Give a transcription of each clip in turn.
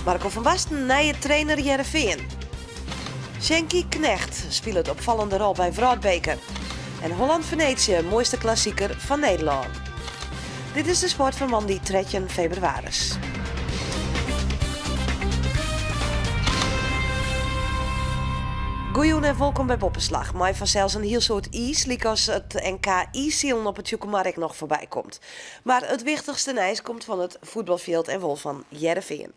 Marco van Basten, nieuwe trainer Heerenveen. Sjenky Knecht speelt het opvallende rol bij Vroudbeker. En Holland-Venetië, mooiste klassieker van Nederland. Dit is de sport van Monday 3 februari. Goeien en welkom bij Boppenslag. Maar vanzelfs een heel soort ijs, liek als het NK ijszielen op het Joekemark nog voorbij komt. Maar het wichtigste ijs komt van het voetbalveld en wel van Heerenveen.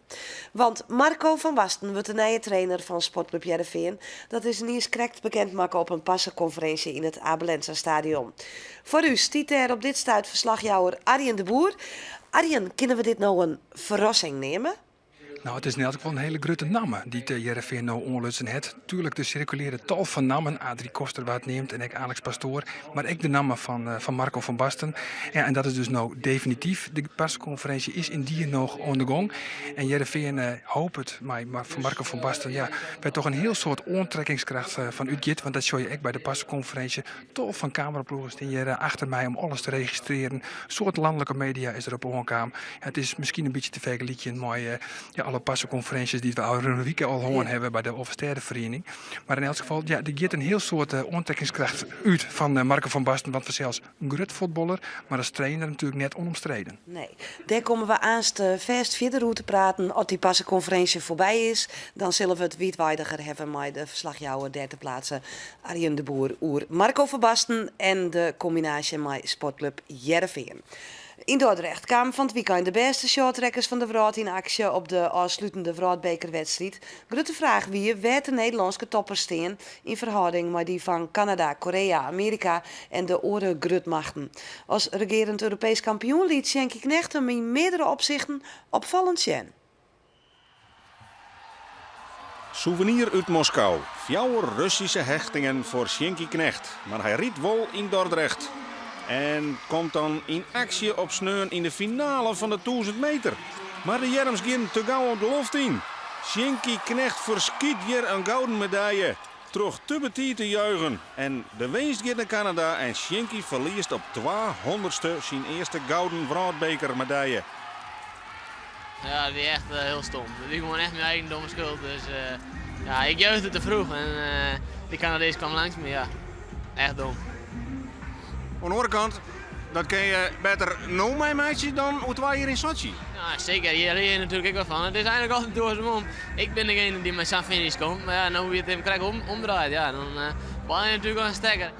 Want Marco van Basten wordt de nieuwe trainer van Sportclub Heerenveen. Dat is nieuws correct bekend maken op een passenconferentie in het Abelense stadion. Voor u stiet er op dit stuit verslagjouwer Arjen de Boer. Arjen, kunnen we dit nou een verrassing nemen? Nou, het is net ook wel een hele grote namen die de Heerenveen nou onlutsen het. Tuurlijk, de circuleren tal van namen. Adrie Koster wat neemt en ik Alex Pastoor. Maar ook de namen van Marco van Basten. Ja, en dat is dus nou definitief. De persconferentie is in die nog on the gang. En Heerenveen hoopt het. Maar van Marco van Basten, ja, werd toch een heel soort onttrekkingskracht van Utgit. Want dat show je ook bij de persconferentie. Tal van cameraploegers die hier achter mij om alles te registreren. Een soort landelijke media is er op onkaam. Ja, het is misschien een beetje te vergelijken met alle passenconferenties die we al een week al gewoon hebben bij de Oversterrenvereniging. Maar in elk geval, ja, er gaat een heel soort onttrekkingskracht uit van Marco van Basten. Want we zelfs een grut voetballer, maar als trainer natuurlijk net onomstreden. Nee, daar komen we aanst vast verder hoe te praten. Als die passenconferentie voorbij is, dan zullen we het wijdwijdiger hebben met de verslagjouwer derde plaatsen Arjen de Boer oer Marco van Basten en de combinatie met Sportclub Heerenveen. In Dordrecht kwamen van het weekend de beste shorttrekkers van de Vroud in actie op de afsluitende Vroudbekerwedstrijd. Grote vraag wie waar de Nederlandse toppers staan in verhouding met die van Canada, Korea, Amerika en de andere grutmachten. Als regerend Europees kampioen liet Sjenky Knecht hem in meerdere opzichten opvallend zien. Souvenir uit Moskou. 4 Russische hechtingen voor Sjenky Knecht. Maar hij riet wel in Dordrecht. En komt dan in actie op sneun in de finale van de 1000 meter. Maar de Jerms gaan te gauw op de loft in. Sjenky Knecht verskiet hier een gouden medaille. Terug te betiet te juichen. En de winst gaat naar Canada en Sjenky verliest op 200ste zijn eerste gouden Vroudbeker medaille. Ja, dat is echt heel stom. Dat is gewoon echt mijn eigen domme schuld. Dus ja, ik juichte te vroeg en die Canadees kwam langs me. Ja, echt dom. Aan de andere kant, dat kun je beter nou mee meisje dan hoe wij hier in Sochi. Ja, zeker. Hier leer je natuurlijk ook wel van. Het is eigenlijk altijd door zijn om. Ik ben degene die met zijn finish komt. Maar ja, nou wie het hem krijgt omdraait, ja, dan ben je natuurlijk wel een stekker.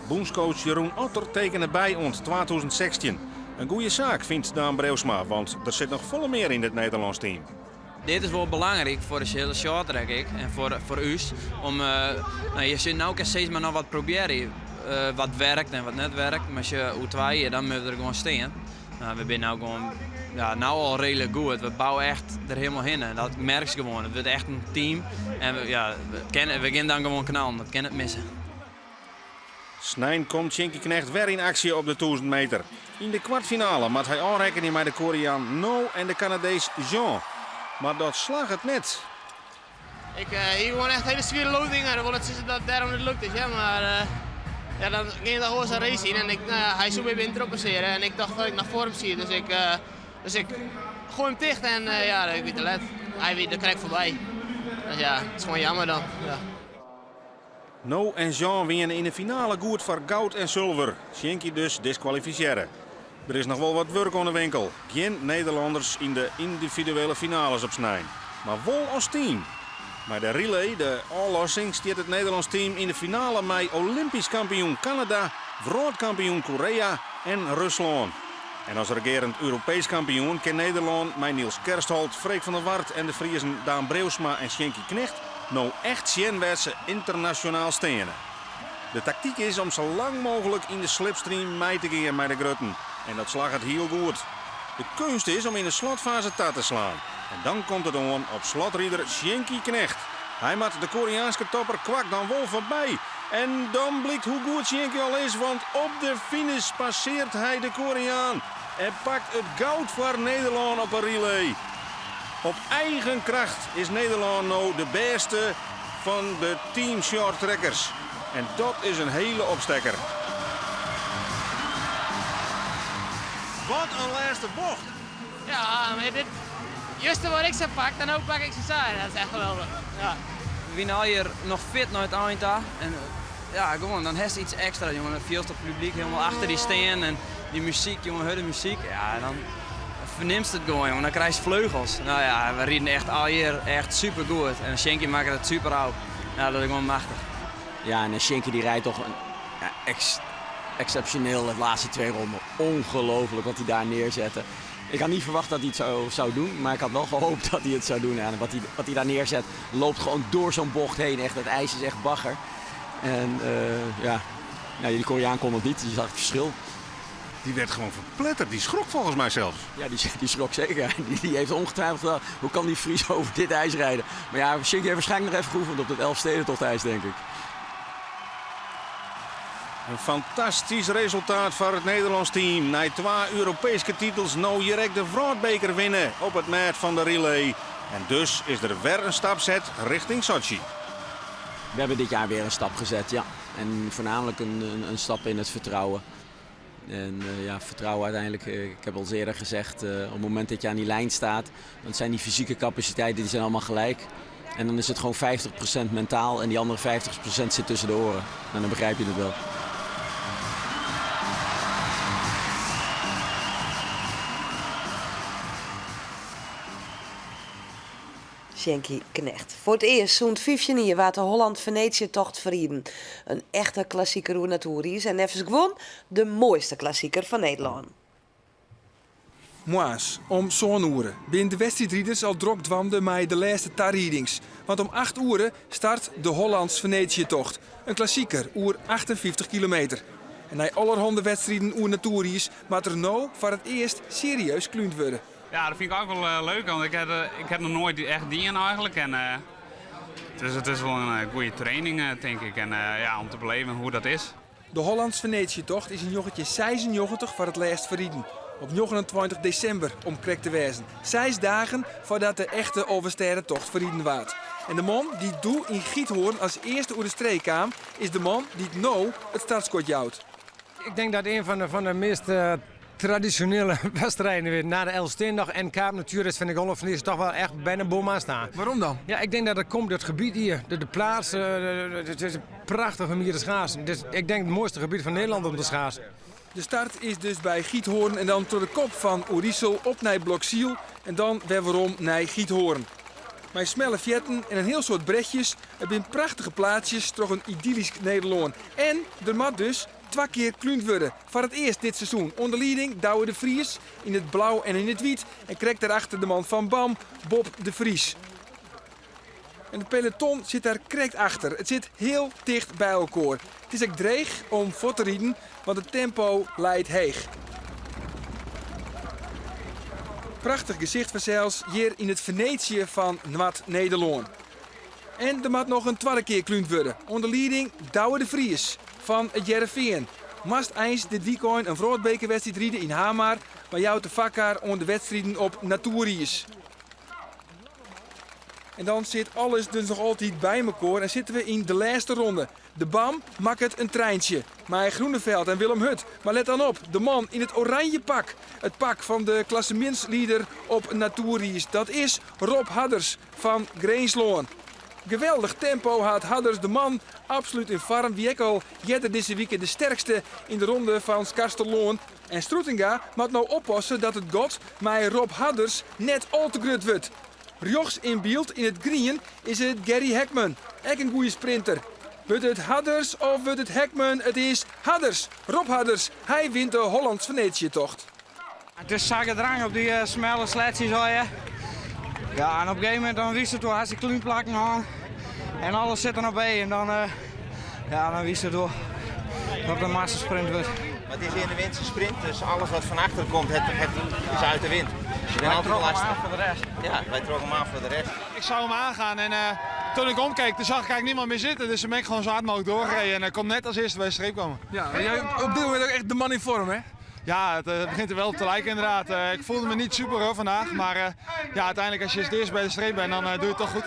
Bondscoach Jeroen Otter tekende bij ons 2016. Een goede zaak vindt Daan Breusma, want er zit nog volle meer in dit Nederlands team. Dit is wel belangrijk voor de hele shorttrack en voor u. Je zit nou steeds maar nog wat proberen. Wat werkt en wat niet werkt. Maar als je U2, dan moet je er gewoon staan. We zijn nou gewoon nou al redelijk goed. We bouwen echt er helemaal in. En dat merk je gewoon. Het wordt echt een team. En we gaan dan gewoon knallen. Dat kan het missen. Snijn komt Sjenky Knecht weer in actie op de 1000 meter. In de kwartfinale moet hij aanrekenen met de Koreaan No en de Canadees Jean. Maar dat slag het net. Ik hier gewoon echt hele zwierde loodingen. Dan wil het dat daarom het lukt is. Ja, maar ja, dan ging je gewoon zijn race in en hij zou weer in passeren. En ik dacht dat ik naar voren zie. Dus ik gooi hem dicht en ja, ik weet te let. Hij weet de krek voorbij. Dus ja, het is gewoon jammer dan. Ja. No en Jean winnen in de finale goed voor goud en zilver. Sjenky dus disqualificeren. Er is nog wel wat werk aan de winkel. Geen Nederlanders in de individuele finales op snijn. Maar wel als team. Maar de relay, de aflossing, staat het Nederlands team in de finale met Olympisch kampioen Canada, wereldkampioen Korea en Rusland. En als regerend Europees kampioen kan Nederland met Niels Kerstholt, Freek van der Wart en de Friezen Daan Breusma en Sjenky Knecht nou echt zinwedse internationaal stenen. De tactiek is om zo lang mogelijk in de slipstream mee te gaan met de grutten. En dat slag het heel goed. De kunst is om in de slotfase te slaan. En dan komt het aan op slotrieder Sjenky Knecht. Hij maakt de Koreaanse topper Kwak dan wel voorbij. En dan blijkt hoe goed Sjenky al is, want op de finish passeert hij de Koreaan. En pakt het goud voor Nederland op een relay. Op eigen kracht is Nederland nou de beste van de team shorttrekkers. En dat is een hele opstekker. Wat een laatste bocht. Ja, maar juist wat ik ze pak, dan ook pak ik ze saai. Dat is echt geweldig. Ja. We zijn al hier nog fit naar het eind aan. En ja, gewoon, dan heeft iets extra, jongen. Dan viel het publiek helemaal achter die steen en die muziek, jongen, de muziek. Ja, dan verneemt het gewoon, jongen. Dan krijg je vleugels. Nou ja, we rieden echt al hier echt super goed. En Schenkie maakt het super oud. Ja, dat is gewoon machtig. Ja, en Schenkie die rijdt toch exceptioneel de laatste 2 ronden. Ongelooflijk wat hij daar neerzette. Ik had niet verwacht dat hij het zo zou doen, maar ik had wel gehoopt dat hij het zou doen. En wat hij daar neerzet, loopt gewoon door zo'n bocht heen. Echt, het ijs is echt bagger. En die Koreaan kon het niet, je zag het verschil. Die werd gewoon verpletterd. Die schrok volgens mij zelfs. Ja, die schrok zeker. Die heeft ongetwijfeld gedacht, hoe kan die Fries over dit ijs rijden? Maar ja, Schenkie heeft waarschijnlijk nog even geoefend op het Elfstedentochtijs, denk ik. Een fantastisch resultaat voor het Nederlands team. Na 2 Europese titels nou direct de Vrouwbeker winnen op het mat van de relay. En dus is er weer een stap zet richting Sochi. We hebben dit jaar weer een stap gezet, ja. En voornamelijk een stap in het vertrouwen. En vertrouwen uiteindelijk, ik heb al eerder gezegd, op het moment dat je aan die lijn staat, dan zijn die fysieke capaciteiten die zijn allemaal gelijk. En dan is het gewoon 50% mentaal en die andere 50% zit tussen de oren. En dan begrijp je het wel. Schenkie Knecht. Voor het eerst zo'n 15 jaar waard de Holland-Venetië-tocht verrieden. Een echte klassieker hoe naartoe is en even gewoon de mooiste klassieker van Nederland. Moas, om zo'n uren. Binnen de wedstrijdrieders al drok dwamde mij de laatste tarriedings. Want om 8 uur start de Hollands-Venetië-tocht. Een klassieker, oer 58 kilometer. En na allerhande wedstrijden oer naartoe is, maar er nou voor het eerst serieus kluund worden. Ja, dat vind ik ook wel leuk, want ik heb nog nooit echt dienen eigenlijk. En, dus het is wel een goede training, denk ik, en om te beleven hoe dat is. De Hollands-Venetië-tocht is in joggetje 96 voor het laatst verrieden. Op 29 december om correct te wezen. 6 dagen voordat de echte oversterrentocht verrieden werd. En de man die doe in Giethoorn als eerste oer de streek kwam, is de man die nou het startskot jouwt. Ik denk dat een van de meest traditionele wedstrijden weer na de Elfstedendag en Kaap natuurlijk vind ik Holland-Venetië toch wel echt bijna bovenaan staan. Waarom dan? Ja, ik denk dat het komt door het gebied hier, de plaats, het is prachtig om hier te schaatsen. Dus ik denk het mooiste gebied van Nederland om te schaatsen. De start is dus bij Giethoorn en dan door de kop van Oerisel op naar Blokziel en dan weer waarom naar Giethoorn. Met smelle vjetten en een heel soort bretjes, het zijn prachtige plaatsjes, toch een idyllisch Nederland. En er mag dus 2 keer kluund worden. Voor het eerst dit seizoen. Onder leiding Douwe de Vries in het blauw en in het wit. En krijgt daarachter de man van BAM, Bob de Vries. En het peloton zit daar correct achter. Het zit heel dicht bij elkaar. Het is ook dreig om voor te rijden, want het tempo leidt heeg. Prachtig gezicht vanzelfs hier in het Venetië van Noord-Nederland. En er moet nog een 2e keer kluund worden. Onder leiding Douwe de Vries van het Jereveen. Mast eens de Diekoin een Vrootbekerwedstrijd rijden in Hamar, maar jou te vakker onder de wedstrijden op Natuuris. En dan zit alles dus nog altijd bij elkaar en zitten we in de laatste ronde. De BAM maakt het een treintje. Maar Groeneveld en Willem Hut. Maar let dan op, de man in het oranje pak. Het pak van de klassementsleider op Natuuris. Dat is Rob Hadders van Greensloon. Geweldig tempo had Hadders, de man, absoluut in vorm. Wie ik al jette deze week de sterkste in de ronde van Skarsteloon. En Stroetinga moet nou oppassen dat het god met Rob Hadders net al te grut wordt. Rechts in beeld in het green is het Gary Hekman. Ook een goede sprinter. Wordt het Hadders of wordt het Hekman? Het is Hadders. Rob Hadders. Hij wint de Hollands-Venetië-tocht. Het is drang op die smelle sletjes. Ja, en op een gegeven moment dan wist het door. Als je kluunplakken aan en alles zit er nog bij. En dan wist het door dat het een massasprint wordt. Maar het is in de winter sprint, dus alles wat van achter komt, is uit de wind. Wij trokken hem aan voor de rest. Ja, wij trokken hem aan voor de rest. Ik zou hem aangaan en toen ik omkeek, toen zag ik eigenlijk niemand meer zitten. Dus dan ben ik gewoon zo hard mogelijk doorgereden en ik kom net als eerste bij de streep komen. Ja, jij op dit moment ook echt de man in vorm, hè? Ja, het begint er wel op te lijken inderdaad. Ik voelde me niet super hoor vandaag, maar ja, uiteindelijk als je het eerst bij de streep bent, dan doe je het toch goed.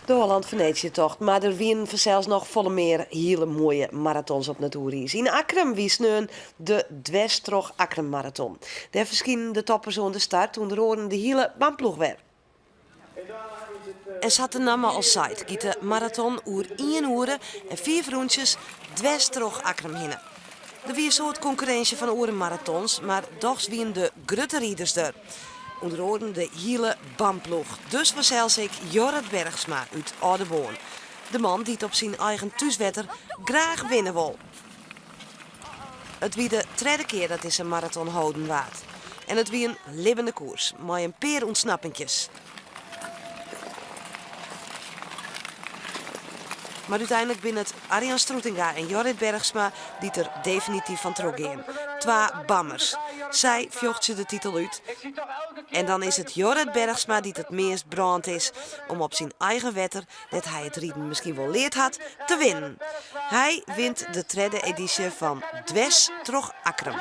De Holland-Venetië-tocht, maar er wienen vanzelfs nog volle meer hele mooie marathons op natuurreis. In Akrum wies nu de Dwestroch Akrum Marathon. Daar verschenen de toppers aan de start, onder andere de hele bamploeg weer. En zat de namen al site, giet de marathon oer 1 uur en 4 rondjes Dwestroch Akrum hinnen. Er wie een soort concurrentie van oerenmarathons, maar toch wien de grutte rieders er. Onder andere de hele bamploeg. Dus was zelfs ik Jorrit Bergsma uit Oudenboorn. De man die het op zijn eigen thuiswetter graag winnen wil. Het wie de tweede keer dat is een marathon houden waard. En het wie een libbende koers, met een paar ontsnappingjes. Maar uiteindelijk binnen het Arjan Stroetinga en Jorrit Bergsma die er definitief van teruggaan. 2 bammers. Zij vjocht ze de titel uit. En dan is het Jorrit Bergsma die het meest brand is om op zijn eigen wetter, dat hij het rieden misschien wel leerd had, te winnen. Hij wint de tweede editie van Dwestroch Akrum.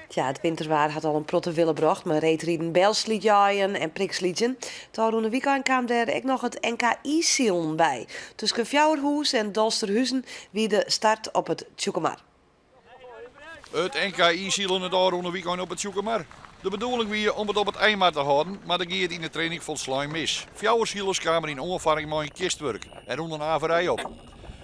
Ja, het winterwaar had al een protte willen bracht, maar reetrieden Belsliedjaaien en Priksliedjen. Toen de weekend kwam er ook nog het NKI-zielen bij. Tussen Fjouwerhoes en Dalsterhuizen wie de start op het Tjoekemar. Het NKI-zielen het daar onder weekend op het Tjoekemar. De bedoeling was om het op het eindmaar te houden, maar dat gaat in de training volslijn mis. Fjouwerzielers kwamen in ongevaring met een kistwerk en ronden een averij op.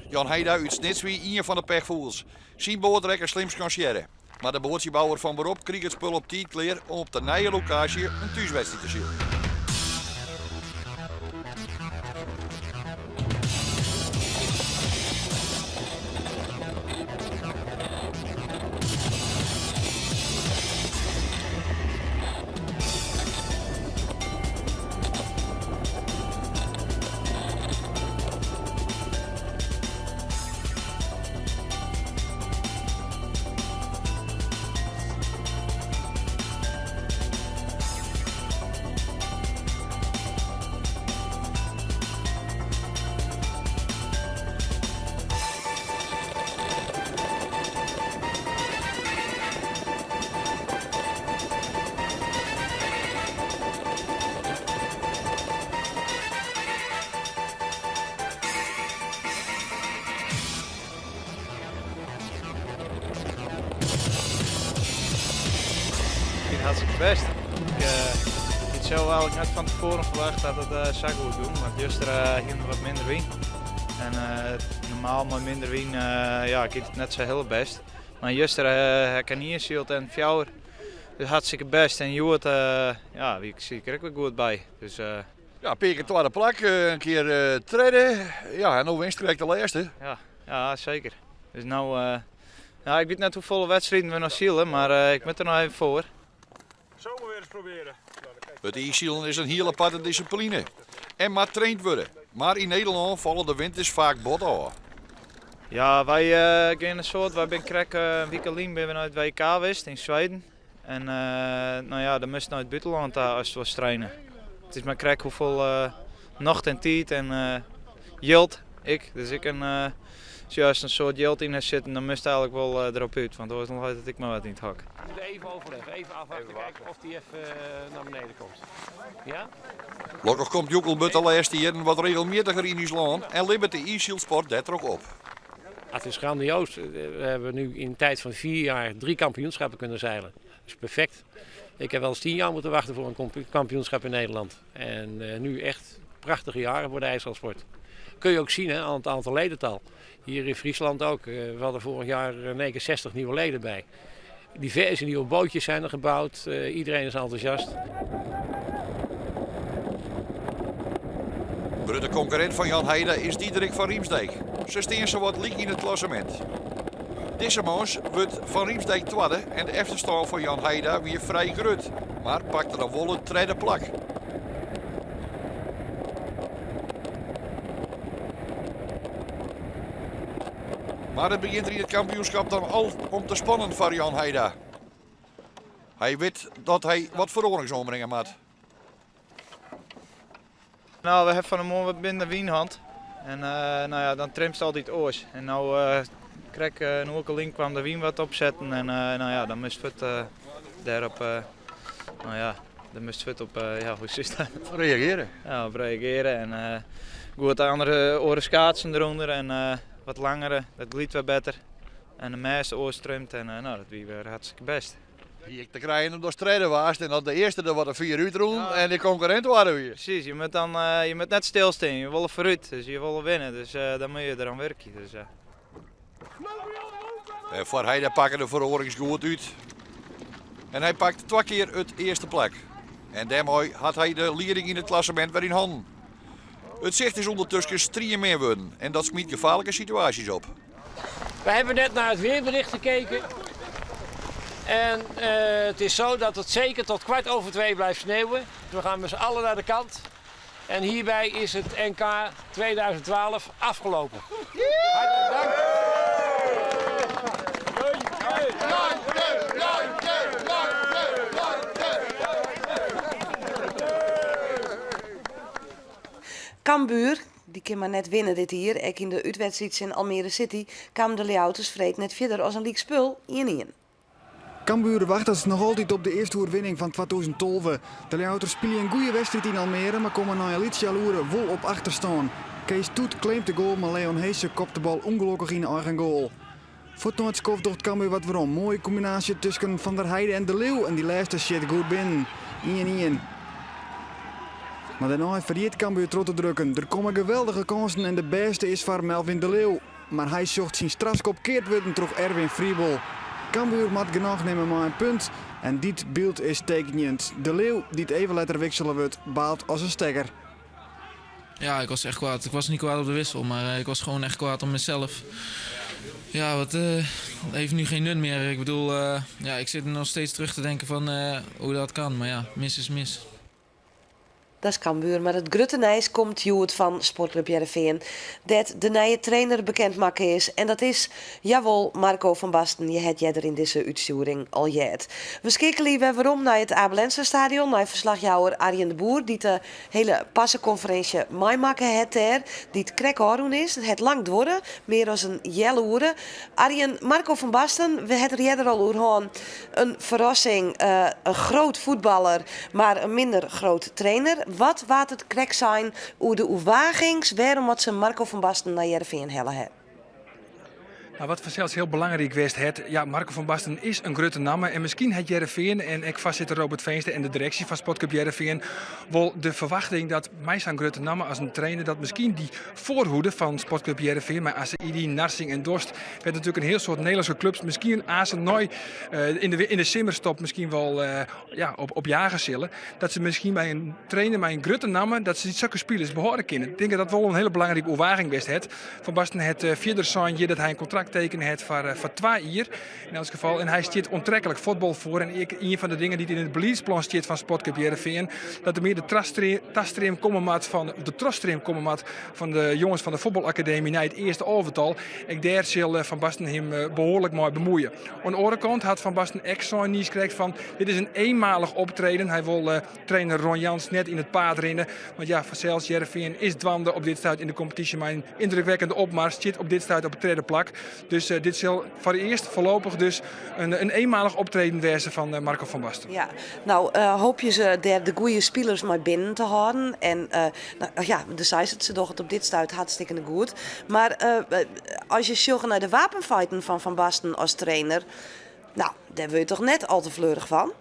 Jan Heida uit Snitswie, een van de pechvoels. Zijn boordrekker slims kan scheren. Maar de boordjebouwer van beroep kreeg het spul op tijd klaar om op de nieuwe locatie een thuiswedstrijd te zien. Hartstikke best. Ik had zelf eigenlijk net van tevoren verwacht dat het zou goed doen, want gisteren ging er wat minder wien. En normaal met minder wien ja, ik het net zo heel best. Maar gisteren heb ik hier zield en fjouwer. Dus hartstikke best. En Joert, ja, ik zie er ook weer goed bij. Dus, ja, Peker tweede plak, een keer treden. Ja, en nu winst krijgt de laatste. Ja, zeker. Dus nou, ja, ik weet net hoeveel wedstrijden we nog zielen, maar ik moet er nog even voor. Zomaar weer eens proberen. Het e-zielen is een hele aparte discipline. En maar traind worden. Maar in Nederland vallen de winters vaak bot aan. Ja, wij gaan een soort, wij ben krek een weekend ben we naar het WK geweest in Zweden. En nou ja, dan moest naar het buitenland als het was trainen. Het is maar krek hoeveel nacht en tijd en yield ik. Dus ik een juist een soort yield in heb zitten, dan moest eigenlijk wel erop uit. Want anders had ik maar wat in het hak. We moeten even overleggen, even afwachten, kijken of die even naar beneden komt. Ja? Gelukkig komt Joekelbut de laatste jaren wat regelmatiger in ons land en libbert de e-shield sport dat er ook op. Het is grandioos. We hebben nu in een tijd van 4 jaar 3 kampioenschappen kunnen zeilen. Dat is perfect. Ik heb wel eens 10 jaar moeten wachten voor een kampioenschap in Nederland. En nu echt prachtige jaren voor de ijsschaalsport. Kun je ook zien hè, aan het aantal ledental. Hier in Friesland ook. We hadden vorig jaar 60 nieuwe leden bij. Diverse nieuwe bootjes zijn er gebouwd. Iedereen is enthousiast. De concurrent van Jan Heida is Diederik van Riemsdijk. Ze steen zo wat liek in het klassement. Deze maand wordt Van Riemsdijk tweede en de efterstand van Jan Heida weer vrij groot. Maar pakte dan wel een tweede plak. Maar het begint er in het kampioenschap dan al om te spannen voor Jan Heida. Hij weet dat hij wat verorings ombrengen moet. Nou, we hebben van de morgen wat minder wienhand. En nou ja, dan trimt het altijd oors. En nou krijg een hoekeling kwam de wien wat opzetten. En nou ja, dan moest het daarop nou ja, daar moest het op, hoe is dat? Reageren. Ja, op reageren en goed andere oren schaatsen eronder en wat langere, dat glied wat beter. En de meeste oorstroomt en dat wie weer hartstikke best. Hier te krijgen door strijden was en dat de eerste er wat 4 uur rond en de concurrent waren weer. Precies, je moet net stilstaan, je wil vooruit, dus je wil winnen, dus dan moet je eraan werken. Dus, voor hij pakken de verovering goed uit. En hij pakt 2 keer het eerste plek. En daarmee had hij de leiding in het klassement weer in handen. Het zicht is ondertussen 3 meer worden en dat smiet gevaarlijke situaties op. We hebben net naar het weerbericht gekeken. En het is zo dat het zeker tot 1:15 blijft sneeuwen. We gaan met z'n allen naar de kant. En hierbij is het NK 2012 afgelopen. Hartelijk dank. Cambuur, die kan maar net winnen dit hier. Ook in de uitwedstrijd in Almere City kwamen de Leeuwters vreed net verder als een leek spul 1-1. Cambuur wacht nog altijd op de eerste oorwinning van 2012. De Leeuwters spelen een goede wedstrijd in Almere, maar komen na een liedje jaloeren wol op achterstaan. Kees Toet claimt de goal, maar Leon Heese kopt de bal ongelukkig in eigen goal. Voor het skof docht Cambuur wat waarom. Mooie combinatie tussen Van der Heijden en De Leeuw en die laatste shit goed binnen. 1-1. Maar daarna verliet Cambuur trot te drukken. Er komen geweldige kansen en de beste is voor Melvin De Leeuw. Maar hij zocht zijn strafschop keert worden terug Erwin Friebel. Cambuur moet genoeg nemen maar een punt. En dit beeld is tekenend. De Leeuw, die het even later wisselen wordt, baalt als een stekker. Ja, ik was echt kwaad. Ik was niet kwaad op de wissel, maar ik was gewoon echt kwaad om mezelf. Ja, wat heeft nu geen nut meer. Ik bedoel, ik zit er nog steeds terug te denken van hoe dat kan. Maar ja, mis is mis. Dat is Cambuur, maar het Gruttenijs komt Joet van Sportclub Heerenveen. Dat de nieuwe trainer bekend maken is. En dat is, jawel, Marco van Basten. Je hebt jij er in deze uitsturing al jet. We schakelen weer waarom naar het Abelense stadion. Naar verslagjouwer Arjen de Boer. Die de hele passenconferentie meemaken het er. Die het krek is. Het lang worden. Meer dan een jelloeren. Arjen, Marco van Basten. We hebben er al over een verrassing. Een groot voetballer, maar een minder groot trainer. Wat waard het krek zijn hoe de oerwagings, waarom wat ze Marco van Basten naar Heerenveen hellen hebben? Nou, wat vanzelfs heel belangrijk was, Marco van Basten is een grote naam. En misschien het Heerenveen en ik voorzitter Robert Veenstra en de directie van Sportclub Heerenveen wel de verwachting dat mij zo'n grote naam als een trainer, dat misschien die voorhoede van Sportclub Heerenveen, maar ACID, Narsing en Dorst, werd natuurlijk een heel soort Nederlandse clubs. Misschien Azen nooit in de simmerstop misschien wel op jagen zullen. Dat ze misschien bij een trainer, bij een grote naam, dat ze die zulke spelers behoren kunnen. Ik denk dat dat wel een hele belangrijke oorwaging was. Van Basten het verder zijn dat hij een contract tekenen het voor 2 jaar in elk geval. En hij stiert onttrekkelijk voetbal voor. En een van de dingen die in het beleidsplan stiert van Sportclub Heerenveen, dat er meer de traststream komen maat van de jongens van de voetbalacademie naar het eerste overtal. Ik daar zal Van Basten hem behoorlijk mooi bemoeien. Aan de andere kant had Van Basten echt zo'n nieuws gekregen van dit is een eenmalig optreden. Hij wil trainer Ron Jans net in het paard rennen. Want ja, vanzelfs Heerenveen is dwande op dit stuit in de competitie, maar een indrukwekkende opmars zit op dit stuit op het tweede plak. Dus dit zal voor eerst voorlopig dus een eenmalig optreden wezen van Marco van Basten. Ja, nou hoop je ze de goede spelers maar binnen te houden. En de zij het ze toch op dit stuit hartstikke goed. Maar als je zoekt naar de wapenfeiten van Basten als trainer, nou, daar wil je toch net al te fleurig van?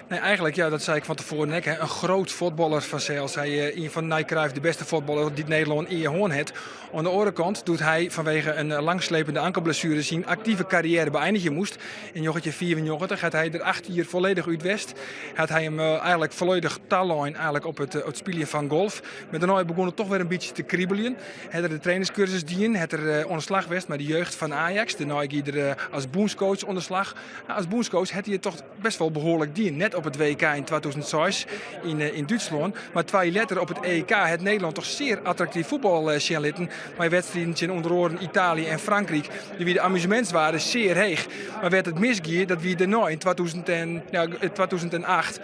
Nee, eigenlijk, dat zei ik van tevoren net. Een groot voetballer vanzelfs. Hij een van Nike Cruijff, de beste voetballer die Nederland in je hoorn heeft. Aan de andere kant doet hij vanwege een langslepende ankelblessure zijn actieve carrière beëindigen moest. In joggetje 94 had hij er 8 jaar volledig uit West. Had hij hem eigenlijk volledig talijn op het spelen van golf. Met daarna begon het toch weer een beetje te kriebelen. Hij had de trainerscursus dien, had er onderslag West met de jeugd van Ajax. De Nike er als boenscoach onderslag. Nou, als boenscoach had hij het toch best wel behoorlijk dien. Net op het WK in 2006 in Duitsland. Maar 2 jaar later op het EK het Nederland toch zeer attractief voetbal zien litten. Maar wedstrijden in onder andere Italië en Frankrijk, die wie de amusementswaarde zeer hoog. Maar werd het misgeer dat wie daarna in 2008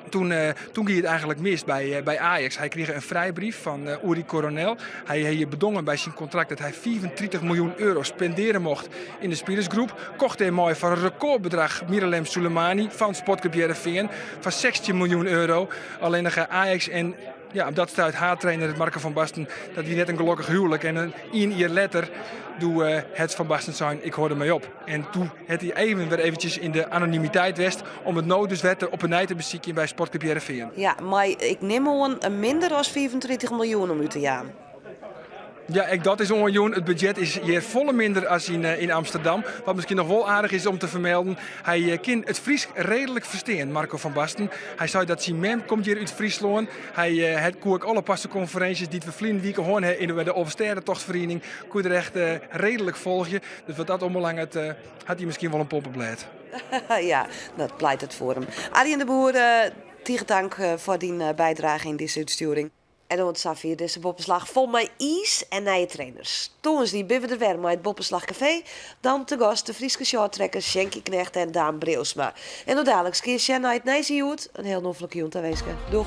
Toen ging het eigenlijk mis bij Ajax. Hij kreeg een vrijbrief van Uri Coronel. Hij heeft bedongen bij zijn contract dat hij 34 miljoen euro spenderen mocht in de spelersgroep. Kocht hij mooi voor een recordbedrag Miralem Soleimani van Sportclub Heerenveen van 16 miljoen euro. Alleen nog Ajax en ja, op dat stuit haartrainer Marco van Basten. Dat wie net een gelukkig huwelijk. En een jaar later doe het Van Basten zijn, ik hoorde mij op. En toen had hij weer eventjes in de anonimiteit west om het nood dus wetten op een nij te bezieken bij Sportclub Heerenveen. Ja, maar ik neem al een minder dan 34 miljoen om u te gaan. Ja, dat is onjoen. Het budget is hier volle minder als in Amsterdam. Wat misschien nog wel aardig is om te vermelden. Hij kan het Fries redelijk verstaan, Marco van Basten. Hij zei dat zijn mem komt hier uit Friesland. Hij had ook alle passenconferenties die we vliegen week hoorn in de Oversterrentochtvereniging. Kon je er echt redelijk volgen. Dus wat dat onbelang had hij misschien wel een poppenblad. Ja, dat pleit het voor hem. Arjen de Boer, tegen dank voor die bijdrage in deze uitsturing. En dan staat hier deze boppenslag vol met ijs en nieuwe trainers. Toen die binnen de werm met het Boppenslagcafé. Dan te gast de Frieske shorttrekkers Sjenkie Knecht en Daan Breusma. En dan dadelijk keer Sjen naar het Nijsje. Een heel noffelijk joent aanwezig. Doeg!